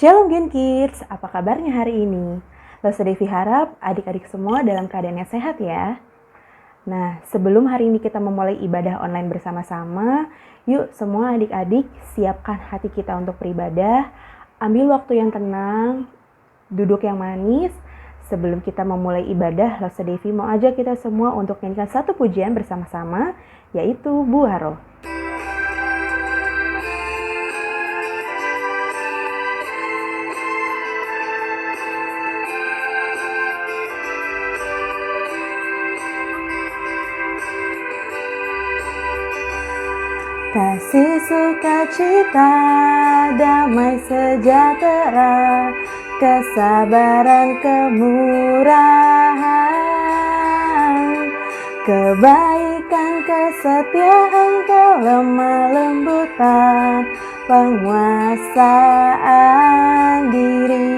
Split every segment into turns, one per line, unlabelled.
Shalom Gen Kids, apa kabarnya hari ini? Losa Devi harap adik-adik semua dalam keadaan yang sehat ya. Nah, sebelum hari ini kita memulai ibadah online bersama-sama, yuk semua adik-adik siapkan hati kita untuk beribadah, ambil waktu yang tenang, duduk yang manis. Sebelum kita memulai ibadah, Losa Devi mau ajak kita semua untuk nyanyikan satu pujian bersama-sama, yaitu Buah Roh. Kasih sukacita, damai sejahtera, kesabaran, kemurahan, kebaikan, kesetiaan, kelemah lembutan, penguasaan diri.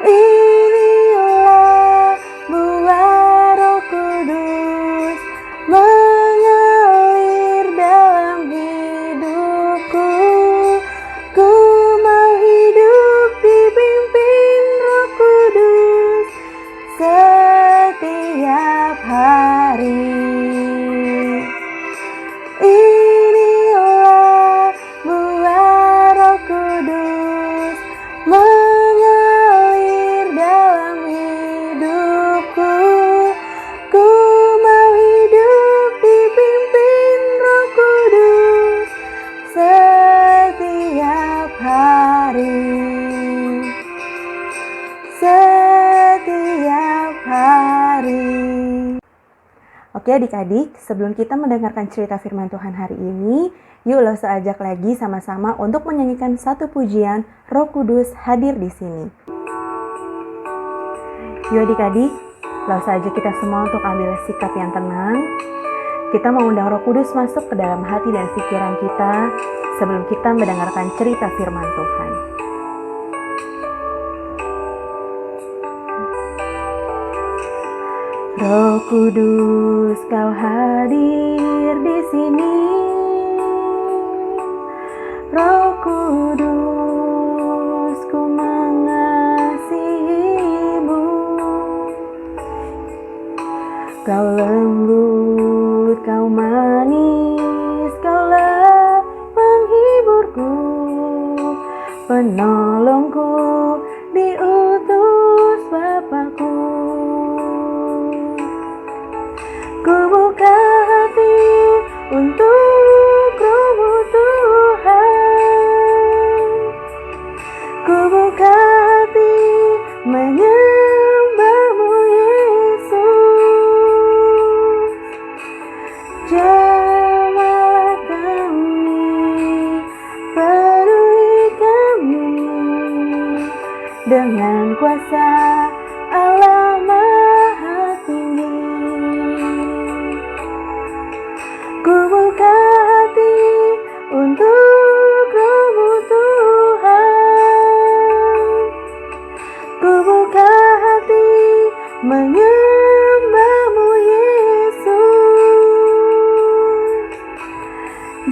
Inilah buah Roh Kudus mengalir dalam hidupku. Ku mau hidup dipimpin Roh Kudus setiap hari. Inilah buah Roh Kudus mengalir dalam hidupku. Ku mau hidup dipimpin Roh Kudus setiap hari. Setiap hari. Oke adik-adik, sebelum kita mendengarkan cerita firman Tuhan hari ini, yuk Losa ajak lagi sama-sama untuk menyanyikan satu pujian Roh Kudus hadir di sini. Yuk adik-adik, Losa ajak kita semua untuk ambil sikap yang tenang. Kita mengundang Roh Kudus masuk ke dalam hati dan pikiran kita sebelum kita mendengarkan cerita firman Tuhan. Roh Kudus, Kau hadir di sini. Roh Kudus, ku mengasihi-Mu. Kau lembut, Kau manis, Kaulah penghiburku, penolongku, diutus Bapakku. Ku buka hati untuk Roh-Mu Tuhan. Ku buka hati menyembah-Mu Yesus. Jamahlah kami, penuhi kami dengan kuasa Allah Maha Tinggi. Ku buka hati untuk Roh-Mu Tuhan. Ku buka hati menyembah-Mu Yesus.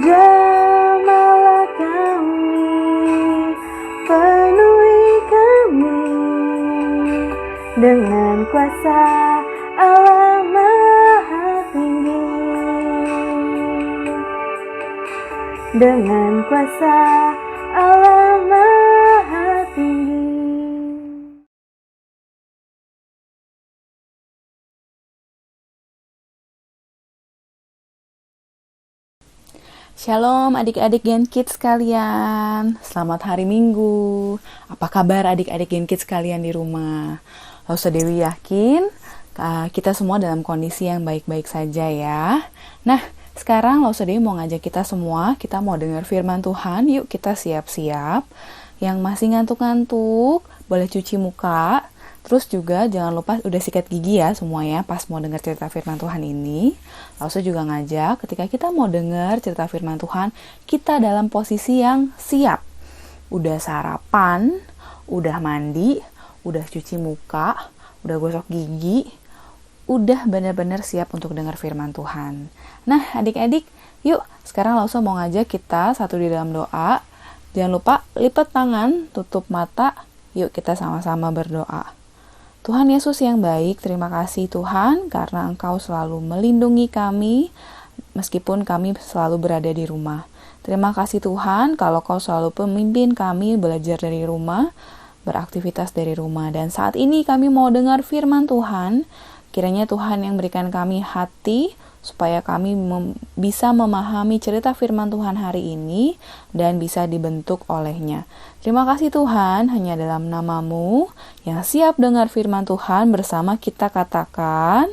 Jamahlah kami, penuhi kami dengan kuasa Allah Maha Tinggi. Dengan kuasa Allah Maha Tinggi.
Shalom adik-adik Gen Kids sekalian. Selamat hari Minggu. Apa kabar adik-adik Gen Kids sekalian di rumah? Losa Dewi yakin kita semua dalam kondisi yang baik-baik saja ya. Nah, sekarang Losa Dewi mau ngajak kita semua, kita mau dengar firman Tuhan. Yuk kita siap-siap. Yang masih ngantuk-ngantuk, boleh cuci muka. Terus juga jangan lupa udah sikat gigi ya semuanya pas mau dengar cerita firman Tuhan ini. Losa juga ngajak ketika kita mau dengar cerita firman Tuhan, kita dalam posisi yang siap. Udah sarapan, udah mandi, udah cuci muka, udah gosok gigi, udah benar-benar siap untuk dengar firman Tuhan. Nah, adik-adik, yuk sekarang Losa mau ngajak kita satu di dalam doa. Jangan lupa lipat tangan, tutup mata. Yuk kita sama-sama berdoa. Tuhan Yesus yang baik, terima kasih Tuhan karena Engkau selalu melindungi kami meskipun kami selalu berada di rumah. Terima kasih Tuhan kalau Kau selalu pemimpin kami belajar dari rumah, beraktivitas dari rumah. Dan saat ini kami mau dengar firman Tuhan. Kiranya Tuhan yang berikan kami hati supaya kami bisa memahami cerita firman Tuhan hari ini dan bisa dibentuk olehnya. Terima kasih Tuhan, hanya dalam nama-Mu yang siap dengar firman Tuhan bersama kita katakan,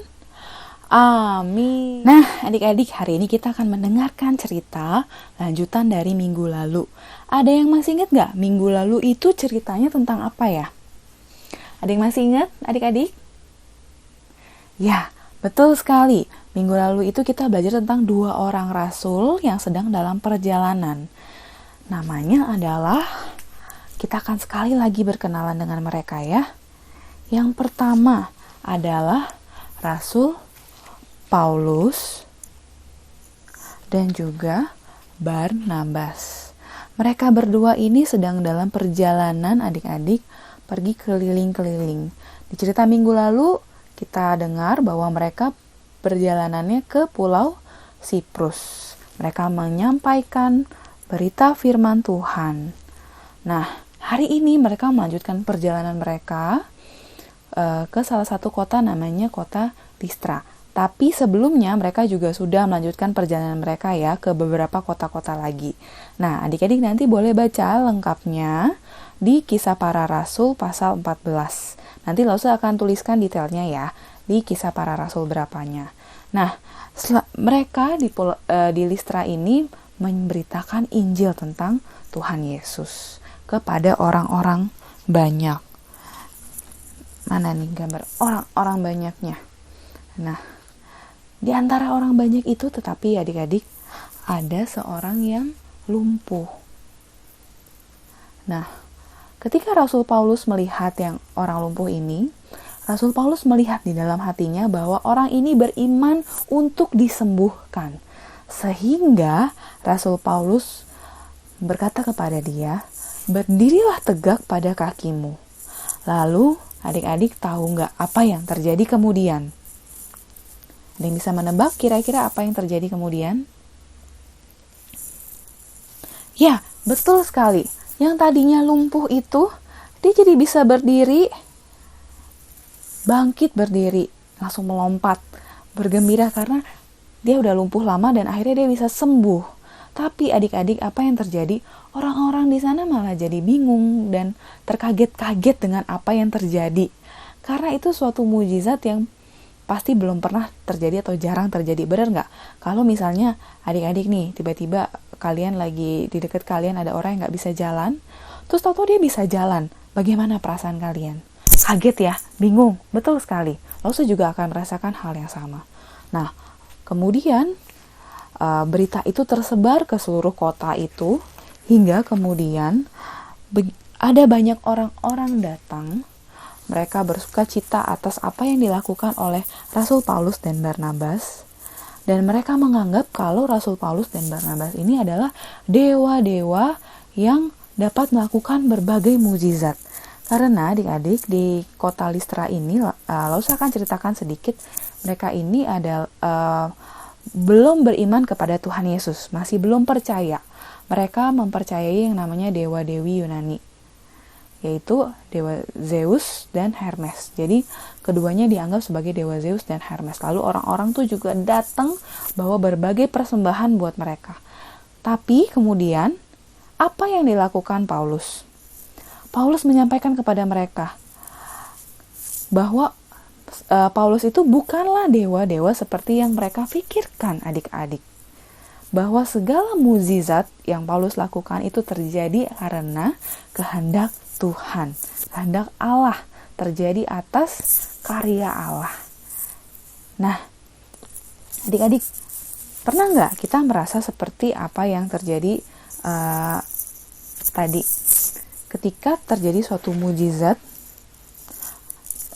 amin. Nah, adik-adik, hari ini kita akan mendengarkan cerita lanjutan dari minggu lalu. Ada yang masih ingat gak minggu lalu itu ceritanya tentang apa ya? Ada yang masih ingat, adik-adik? Ya, betul sekali. Minggu lalu itu kita belajar tentang 2 orang rasul yang sedang dalam perjalanan. Namanya adalah, kita akan sekali lagi berkenalan dengan mereka ya. Yang pertama adalah Rasul Paulus dan juga Barnabas. Mereka berdua ini sedang dalam perjalanan adik-adik pergi keliling-keliling. Di cerita minggu lalu kita dengar bahwa mereka perjalanannya ke Pulau Siprus. Mereka menyampaikan berita firman Tuhan. Nah, hari ini mereka melanjutkan perjalanan mereka ke salah satu kota namanya kota Listra. Tapi sebelumnya mereka juga sudah melanjutkan perjalanan mereka ya ke beberapa kota-kota lagi. Nah, adik-adik nanti boleh baca lengkapnya di Kisah Para Rasul pasal 14. Nanti Lausa akan tuliskan detailnya ya di Kisah Para Rasul berapanya. Nah, mereka di Listra ini memberitakan Injil tentang Tuhan Yesus kepada orang-orang banyak. Mana nih gambar orang-orang banyaknya? Nah, di antara orang banyak itu tetapi adik-adik ada seorang yang lumpuh. Nah, ketika Rasul Paulus melihat yang orang lumpuh ini, Rasul Paulus melihat di dalam hatinya bahwa orang ini beriman untuk disembuhkan. Sehingga Rasul Paulus berkata kepada dia, "Berdirilah tegak pada kakimu." Lalu adik-adik tahu nggak apa yang terjadi kemudian? Ada yang bisa menebak kira-kira apa yang terjadi kemudian? Ya, betul sekali. Yang tadinya lumpuh itu, dia jadi bisa berdiri, bangkit berdiri, langsung melompat, bergembira karena dia udah lumpuh lama dan akhirnya dia bisa sembuh. Tapi adik-adik, apa yang terjadi? Orang-orang di sana malah jadi bingung dan terkaget-kaget dengan apa yang terjadi. Karena itu suatu mukjizat yang pasti belum pernah terjadi atau jarang terjadi, benar nggak? Kalau misalnya adik-adik nih, tiba-tiba kalian lagi di dekat kalian ada orang yang nggak bisa jalan, terus tahu-tahu dia bisa jalan, bagaimana perasaan kalian? Kaget ya, bingung, betul sekali. Lausa juga akan merasakan hal yang sama. Nah, kemudian berita itu tersebar ke seluruh kota itu, hingga kemudian ada banyak orang-orang datang. Mereka bersuka cita atas apa yang dilakukan oleh Rasul Paulus dan Barnabas. Dan mereka menganggap kalau Rasul Paulus dan Barnabas ini adalah dewa-dewa yang dapat melakukan berbagai mukjizat. Karena adik-adik di kota Listra ini, Lausa akan ceritakan sedikit, mereka ini belum beriman kepada Tuhan Yesus, masih belum percaya. Mereka mempercayai yang namanya dewa-dewi Yunani, yaitu dewa Zeus dan Hermes. Jadi keduanya dianggap sebagai dewa Zeus dan Hermes. Lalu orang-orang tuh juga datang bawa berbagai persembahan buat mereka. Tapi kemudian apa yang dilakukan Paulus? Paulus menyampaikan kepada mereka bahwa Paulus itu bukanlah dewa-dewa seperti yang mereka pikirkan, adik-adik. Bahwa segala mukjizat yang Paulus lakukan itu terjadi karena kehendak Tuhan, kehendak Allah, terjadi atas karya Allah. Nah, adik-adik, pernah nggak kita merasa seperti apa yang terjadi tadi? Ketika terjadi suatu mukjizat,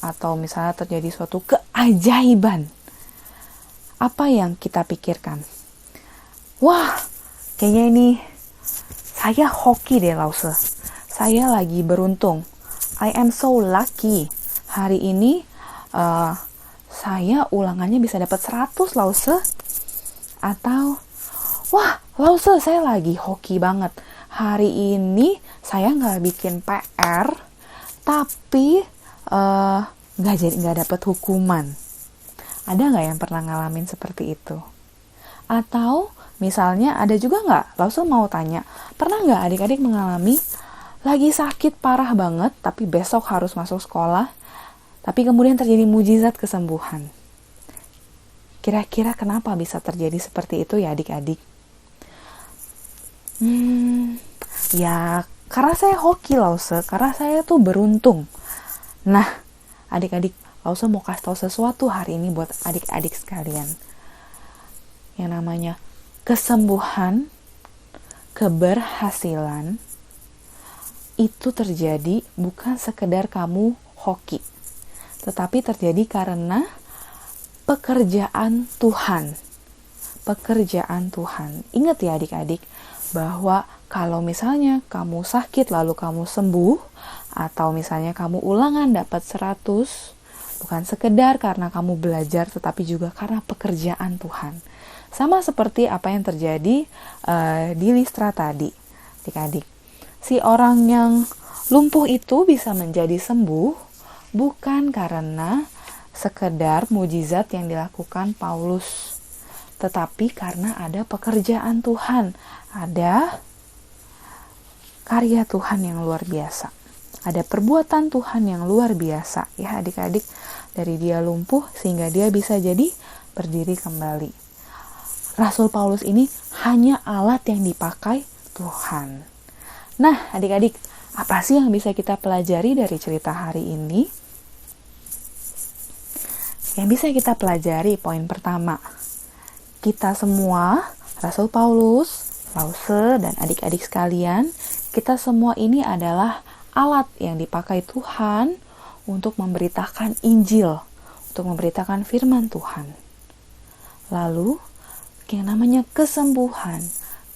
atau misalnya terjadi suatu keajaiban, apa yang kita pikirkan? Wah, kayaknya ini Saya hoki deh Lause. Saya lagi beruntung. I am so lucky. Hari ini saya ulangannya bisa dapat 100 Lause. Atau wah Lause, saya lagi hoki banget. Hari ini saya nggak bikin PR, tapi nggak dapat hukuman. Ada nggak yang pernah ngalamin seperti itu? Atau misalnya ada juga nggak, Lause mau tanya, pernah nggak adik-adik mengalami lagi sakit parah banget, tapi besok harus masuk sekolah, tapi kemudian terjadi mujizat kesembuhan? Kira-kira kenapa bisa terjadi seperti itu ya adik-adik? Ya karena saya hoki Lause, karena saya tuh beruntung. Nah, adik-adik, Lause mau kasih tahu sesuatu hari ini buat adik-adik sekalian. Yang namanya kesembuhan, keberhasilan, itu terjadi bukan sekedar kamu hoki, tetapi terjadi karena pekerjaan Tuhan. Pekerjaan Tuhan. Ingat ya adik-adik, bahwa kalau misalnya kamu sakit lalu kamu sembuh, atau misalnya kamu ulangan dapat 100, bukan sekedar karena kamu belajar, tetapi juga karena pekerjaan Tuhan. Sama seperti apa yang terjadi di Listra tadi, adik-adik. Si orang yang lumpuh itu bisa menjadi sembuh bukan karena sekedar mujizat yang dilakukan Paulus, tetapi karena ada pekerjaan Tuhan, ada karya Tuhan yang luar biasa, ada perbuatan Tuhan yang luar biasa ya adik-adik, dari dia lumpuh sehingga dia bisa jadi berdiri kembali. Rasul Paulus ini hanya alat yang dipakai Tuhan. Nah adik-adik, apa sih yang bisa kita pelajari dari cerita hari ini? Yang bisa kita pelajari, poin pertama, kita semua, Rasul Paulus, Lause, dan adik-adik sekalian, kita semua ini adalah alat yang dipakai Tuhan untuk memberitakan Injil, untuk memberitakan firman Tuhan. Lalu, yang namanya kesembuhan,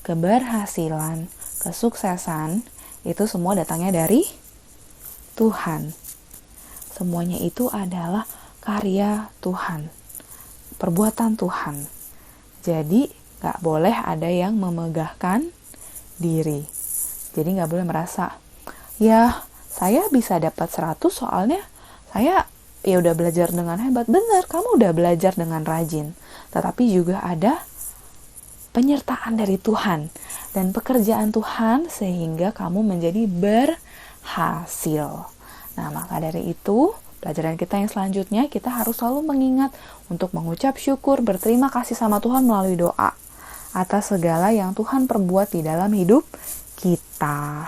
keberhasilan, kesuksesan, itu semua datangnya dari Tuhan. Semuanya itu adalah karya Tuhan, perbuatan Tuhan. Jadi gak boleh ada yang memegahkan diri. Jadi gak boleh merasa, ya saya bisa dapat 100 soalnya saya ya udah belajar dengan hebat. Benar, kamu udah belajar dengan rajin. Tetapi juga ada penyertaan dari Tuhan dan pekerjaan Tuhan sehingga kamu menjadi berhasil. Nah, maka dari itu, pelajaran kita yang selanjutnya, kita harus selalu mengingat untuk mengucap syukur, berterima kasih sama Tuhan melalui doa atas segala yang Tuhan perbuat di dalam hidup kita.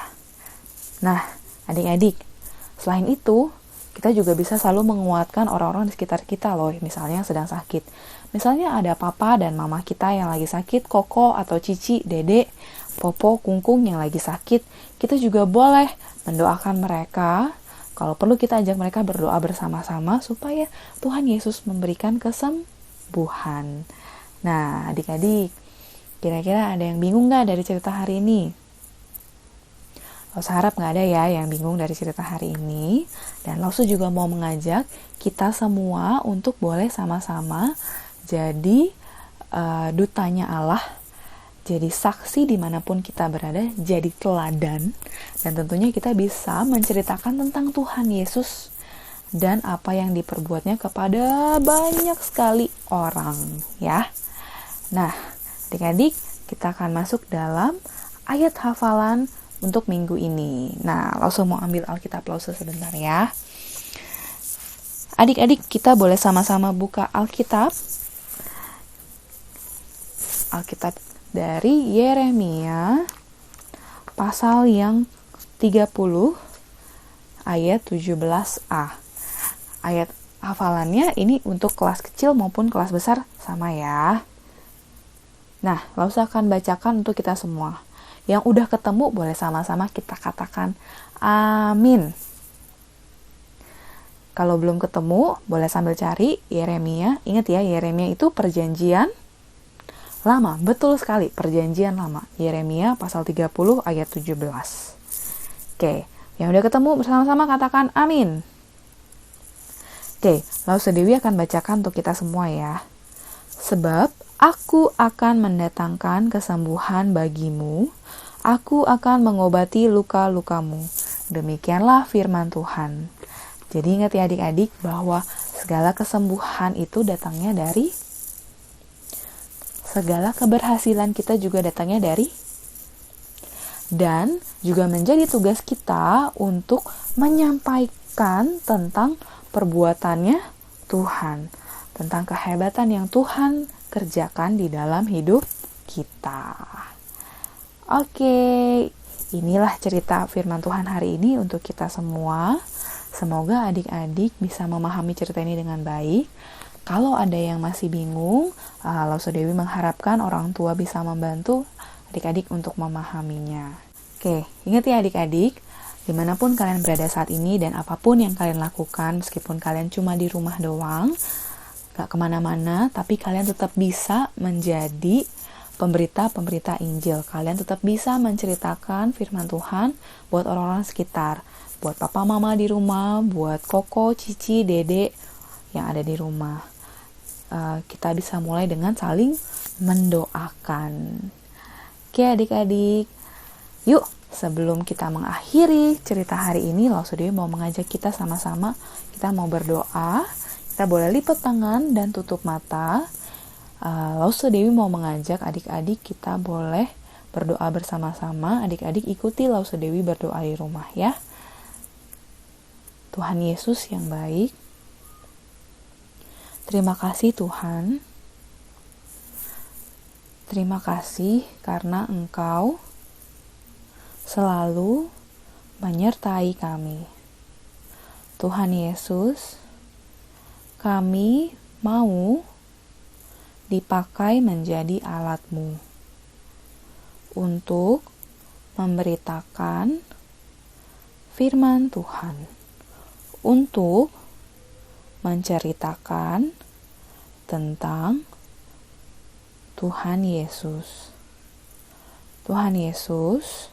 Nah, adik-adik, selain itu, kita juga bisa selalu menguatkan orang-orang di sekitar kita loh, misalnya yang sedang sakit. Misalnya ada papa dan mama kita yang lagi sakit, koko atau cici, dede, popo, kungkung yang lagi sakit. Kita juga boleh mendoakan mereka. Kalau perlu kita ajak mereka berdoa bersama-sama supaya Tuhan Yesus memberikan kesembuhan. Nah, adik-adik, kira-kira ada yang bingung gak dari cerita hari ini? Lause harap gak ada ya yang bingung dari cerita hari ini. Dan Lause juga mau mengajak kita semua untuk boleh sama-sama jadi dutanya Allah, jadi saksi dimanapun kita berada, jadi teladan. Dan tentunya kita bisa menceritakan tentang Tuhan Yesus dan apa yang diperbuatnya kepada banyak sekali orang ya. Nah, adik-adik, kita akan masuk dalam ayat hafalan untuk minggu ini. Nah, Lause mau ambil Alkitab Lause sebentar ya. Adik-adik, kita boleh sama-sama buka Alkitab dari Yeremia pasal yang 30 ayat 17a. Ayat hafalannya ini untuk kelas kecil maupun kelas besar sama ya. Nah, Lause akan bacakan untuk kita semua. Yang udah ketemu boleh sama-sama kita katakan amin. Kalau belum ketemu boleh sambil cari Yeremia. Ingat ya, Yeremia itu perjanjian Lama, betul sekali, perjanjian lama. Yeremia pasal 30 ayat 17. Oke, yang udah ketemu bersama-sama katakan amin. Oke, lalu Dewi akan bacakan untuk kita semua ya. Sebab aku akan mendatangkan kesembuhan bagimu, aku akan mengobati luka-lukamu. Demikianlah firman Tuhan. Jadi ingat ya adik-adik bahwa segala kesembuhan itu datangnya dari, segala keberhasilan kita juga datangnya dari, dan juga menjadi tugas kita untuk menyampaikan tentang perbuatannya Tuhan, tentang kehebatan yang Tuhan kerjakan di dalam hidup kita. Oke, inilah cerita firman Tuhan hari ini untuk kita semua. Semoga adik-adik bisa memahami cerita ini dengan baik. Kalau ada yang masih bingung, Lauso Dewi mengharapkan orang tua bisa membantu adik-adik untuk memahaminya. Oke, ingat ya adik-adik, dimanapun kalian berada saat ini dan apapun yang kalian lakukan, meskipun kalian cuma di rumah doang, gak kemana-mana, tapi kalian tetap bisa menjadi pemberita-pemberita Injil. Kalian tetap bisa menceritakan firman Tuhan buat orang-orang sekitar, buat papa mama di rumah, buat koko, cici, dede yang ada di rumah. Kita bisa mulai dengan saling mendoakan. Oke adik-adik, yuk sebelum kita mengakhiri cerita hari ini, Lauso Dewi mau mengajak kita sama-sama, kita mau berdoa. Kita boleh lipat tangan dan tutup mata. Lauso Dewi mau mengajak adik-adik kita boleh berdoa bersama-sama. Adik-adik ikuti Lauso Dewi berdoa di rumah ya. Tuhan Yesus yang baik, terima kasih Tuhan. Terima kasih karena Engkau selalu menyertai kami. Tuhan Yesus, kami mau dipakai menjadi alat-Mu untuk memberitakan firman Tuhan, untuk menceritakan tentang Tuhan Yesus. Tuhan Yesus,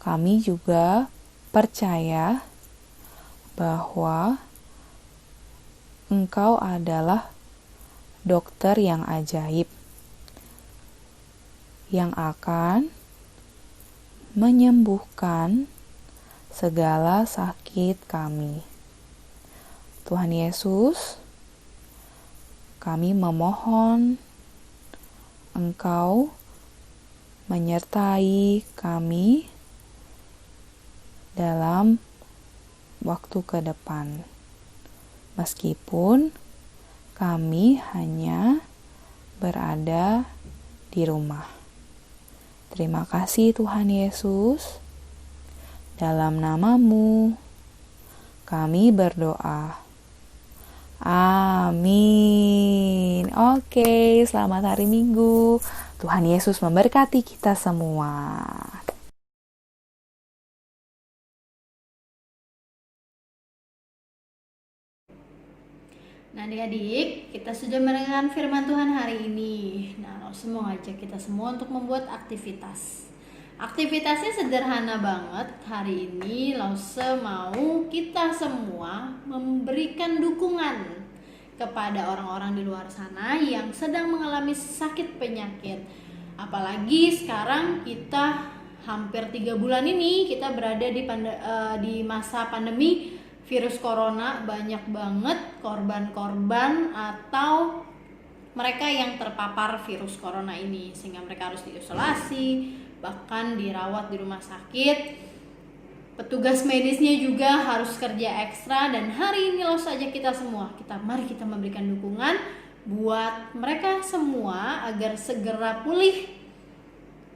kami juga percaya bahwa Engkau adalah dokter yang ajaib, yang akan menyembuhkan segala sakit kami. Tuhan Yesus, kami memohon Engkau menyertai kami dalam waktu ke depan. Meskipun kami hanya berada di rumah. Terima kasih Tuhan Yesus. Dalam nama-Mu kami berdoa. Amin. Oke, selamat hari Minggu. Tuhan Yesus memberkati kita semua.
Nah adik-adik, kita sudah mendengarkan firman Tuhan hari ini. Nah, Laus mau ngajak kita semua untuk membuat aktivitas. Aktivitasnya sederhana banget. Hari ini Laus mau kita semua memberikan dukungan kepada orang-orang di luar sana yang sedang mengalami sakit penyakit. Apalagi sekarang kita hampir 3 bulan ini kita berada di masa pandemi virus corona, banyak banget korban-korban atau mereka yang terpapar virus corona ini, sehingga mereka harus diisolasi, bahkan dirawat di rumah sakit. Petugas medisnya juga harus kerja ekstra, dan hari ini loh saja kita semua, mari kita memberikan dukungan buat mereka semua agar segera pulih,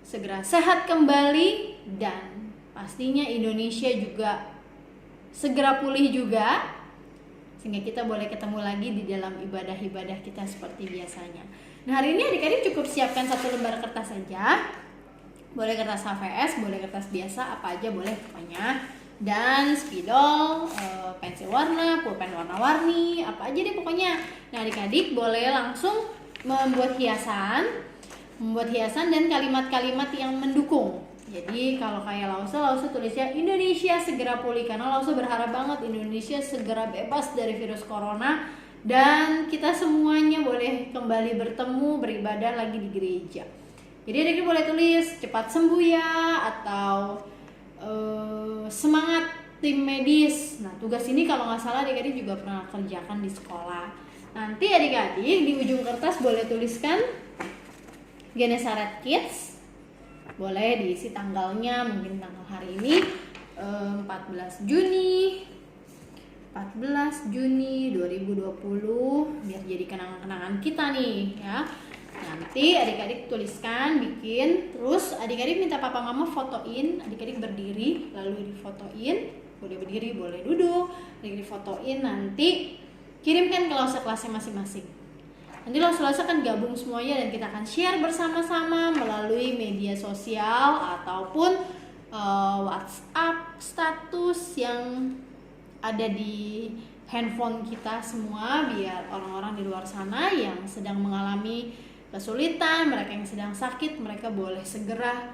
segera sehat kembali, dan pastinya Indonesia juga segera pulih juga, sehingga kita boleh ketemu lagi di dalam ibadah-ibadah kita seperti biasanya. Nah hari ini adik-adik cukup siapkan 1 lembar kertas saja. Boleh kertas HVS, boleh kertas biasa, apa aja boleh pokoknya. Dan spidol, pensil warna, pulpen warna-warni, apa aja deh pokoknya. Nah adik-adik boleh langsung membuat hiasan membuat hiasan dan kalimat-kalimat yang mendukung. Jadi kalau kayak Lause tulisnya Indonesia segera pulih, karena Lause berharap banget Indonesia segera bebas dari virus corona dan kita semuanya boleh kembali bertemu beribadah lagi di gereja. Jadi adik-adik boleh tulis cepat sembuh ya, atau semangat tim medis. Nah, tugas ini kalau nggak salah adik-adik juga pernah kerjakan di sekolah. Nanti adik-adik di ujung kertas boleh tuliskan Genesaret Kids. Boleh diisi tanggalnya, mungkin tanggal hari ini 14 Juni 2020, biar jadi kenangan-kenangan kita nih ya. Nanti adik-adik tuliskan, bikin, terus adik-adik minta papa mama fotoin, adik-adik berdiri lalu difotoin, boleh berdiri boleh duduk, adik-adik fotoin, nanti kirimkan ke Lause kelasnya masing-masing. Nanti Lause akan gabung semuanya dan kita akan share bersama-sama melalui media sosial ataupun WhatsApp status yang ada di handphone kita semua, biar orang-orang di luar sana yang sedang mengalami kesulitan, mereka yang sedang sakit, mereka boleh segera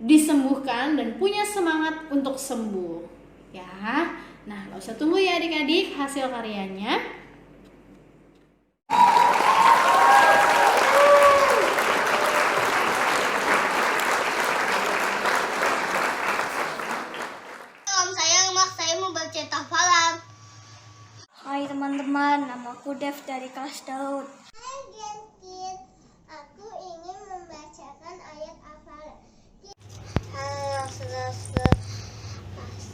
disembuhkan dan punya semangat untuk sembuh ya. Nah, Lause tunggu ya adik-adik hasil karyanya.
Saya mau baca hafalan.
Hai teman-teman, namaku Dev dari kelas Daud.
Hai Gen Kids, aku ingin membacakan ayat hafalan. Halo saudara,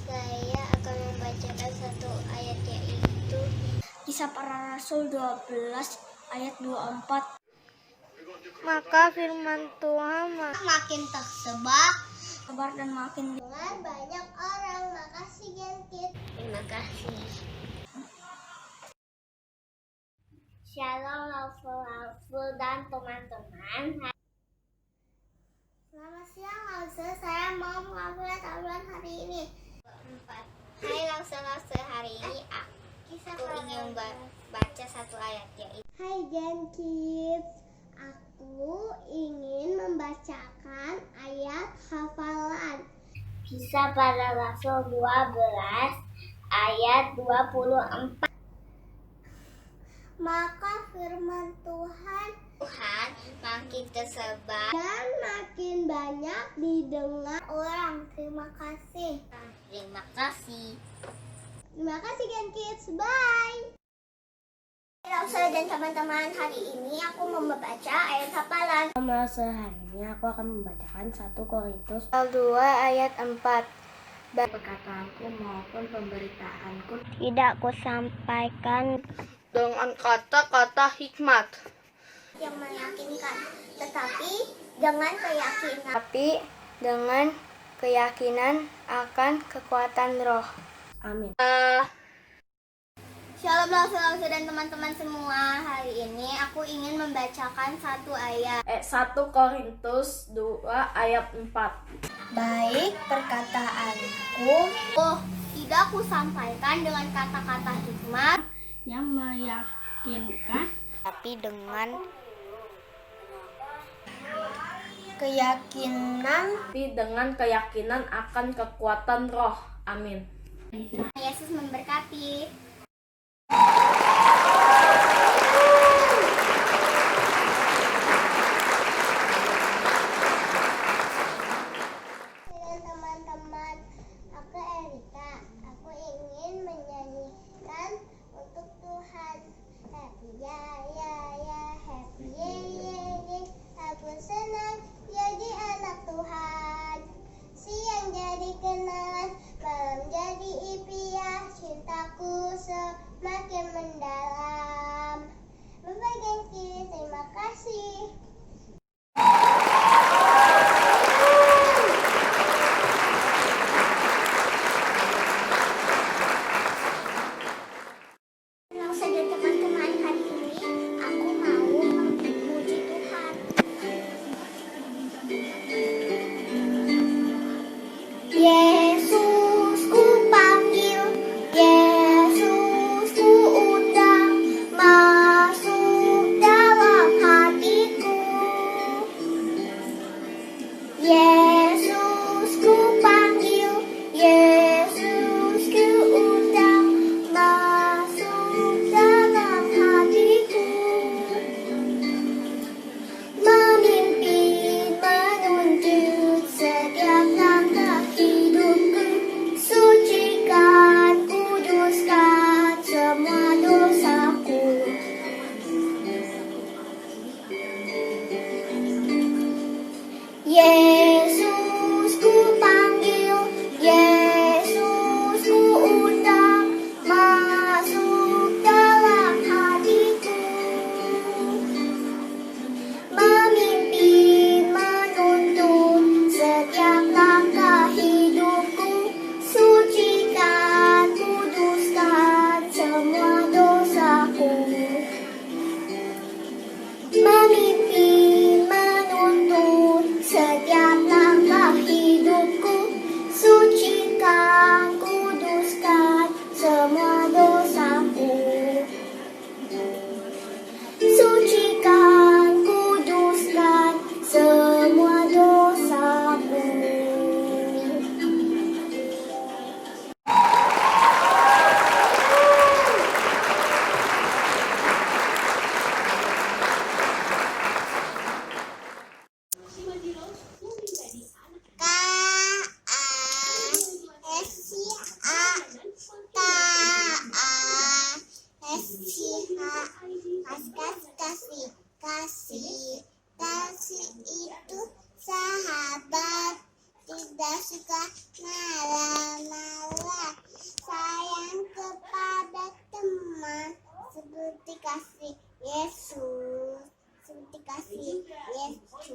saya akan membacakan satu ayat, yaitu
Kisah Para Rasul 12 ayat 24.
maka firman Tuhan makin tersebar
Dan makin
dengan banyak orang. Makasih Gen Kids. Terima kasih. Shalom Lause dan teman-teman. Selamat siang Lause, saya mau mengambil tablet hari ini. 4. Hai Lause, hari ini aku ingin baca satu ayat, yaitu Hai Gen Kids, aku ingin membacakan ayat hafalan. Kisah Para Rasul 12 ayat 24. Maka firman Tuhan makin tersebar dan makin banyak didengar orang. Terima kasih. Terima kasih Gen Kids. Bye. Lause dan teman-teman, hari ini aku mau membaca ayat hafalan.
Lause, hari ini aku akan membacakan 1 Korintus
2 ayat 4.
Perkataanku maupun pemberitaanku
Tidak kusampaikan
dengan kata-kata hikmat,
yang meyakinkan, tetapi dengan keyakinan akan kekuatan roh.
Amin.
Shalom Lause dan teman-teman semua. Hari ini aku ingin membacakan satu ayat.
1 Korintus 2 ayat 4.
Baik perkataanku, tidak kusampaikan dengan kata-kata hikmat
Yang meyakinkan,
tapi dengan
keyakinan akan kekuatan roh. Amin.
Yesus memberkati. Teman-teman, aku Erika. Aku ingin menyanyikan untuk Tuhan. Happy ya ya ya, happy ye ye ye. Aku senang jadi anak Tuhan. Siang jadi kenalan, malam jadi impian. Cintaku Yesus ku panggil, Yesus ku undang, masuk dalam hatiku, memimpin, menuntut setiap langkah hidupku, sucikan, kuduskan semua dosaku. Yesus ku panggil, Yesus ku undang, masuk dalam hatiku, memimpin, menuntun setiap langkah hidupku, sucikan, kuduskan semua dosaku, memimpin, menuntun setiap langkah hidupku, sucikan, kuduskan semua dosaku, sucikan, kuduskan semua dosaku. Kasih, kasih, kasih itu sahabat, tidak suka ngalah-ngalah, sayang kepada teman, seperti kasih Yesus, seperti kasih Yesus.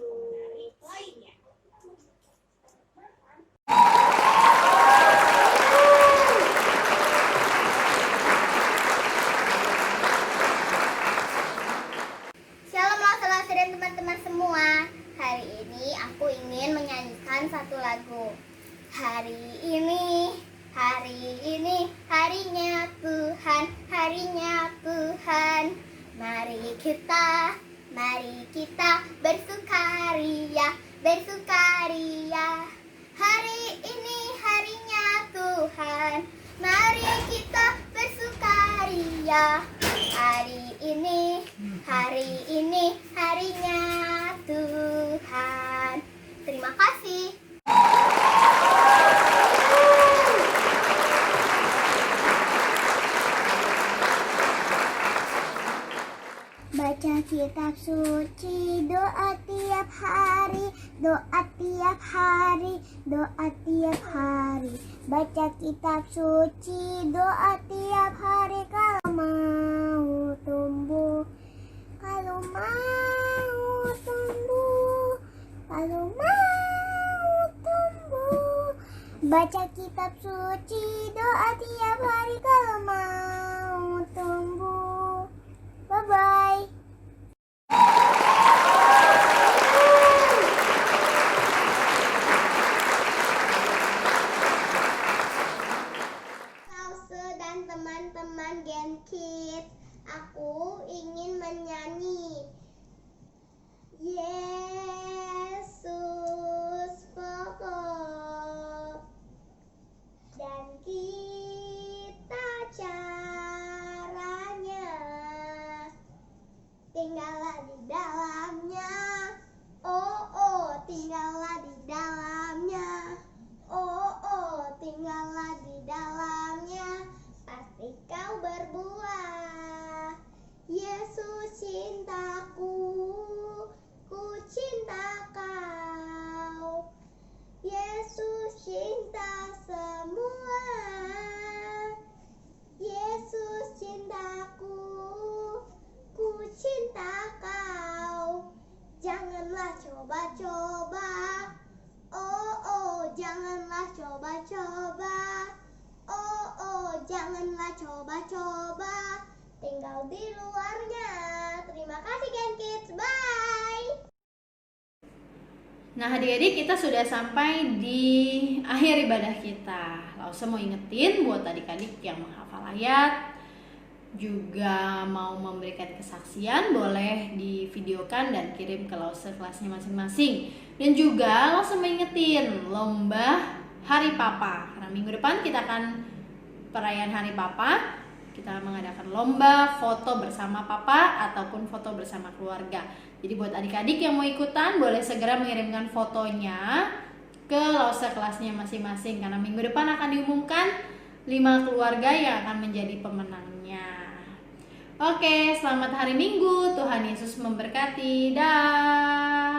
Shalom dan teman-teman semua. Hari ini aku ingin menyanyikan satu lagu. Hari ini harinya Tuhan, harinya Tuhan. Mari kita bersukaria, bersukaria. Hari ini harinya Tuhan, mari kita bersukaria. Hari ini harinya Tuhan. Terima kasih. Baca kitab suci, doa tiap hari, doa tiap hari, doa tiap hari. Baca kitab suci, doa tiap hari kalau mau tumbuh, kalau mau tumbuh, kalau mau tumbuh. Baca kitab suci, doa tiap hari kalau mau tumbuh. Bye-bye. Lause dan teman-teman Gen Kids, aku ingin menyanyi. Yesus pokok dan kita caranya, tinggallah di dalamnya. Oh oh, tinggallah di dalamnya. Oh oh, tinggallah di dalamnya. Pasti kau berbuah. Yesus cintaku, ku cinta kau. Yesus cinta semua. Yesus cintaku, ku cinta kau. Janganlah coba-coba. Oh oh, janganlah coba-coba. Oh oh, janganlah coba-coba. Tinggal di luarnya. Terima kasih Gen Kids. Bye.
Nah adik-adik, kita sudah sampai di akhir ibadah kita. Langsung mau ingetin buat adik-adik yang menghafal ayat, juga mau memberikan kesaksian, boleh divideokan dan kirim ke Lause kelasnya masing-masing. Dan juga langsung mengingetin lomba Hari Papa. Karena minggu depan kita akan perayaan Hari Papa. Kita mengadakan lomba foto bersama papa ataupun foto bersama keluarga. Jadi buat adik-adik yang mau ikutan, boleh segera mengirimkan fotonya ke Lause kelasnya masing-masing. Karena minggu depan akan diumumkan 5 keluarga yang akan menjadi pemenangnya. Oke, selamat hari Minggu. Tuhan Yesus memberkati. Dah.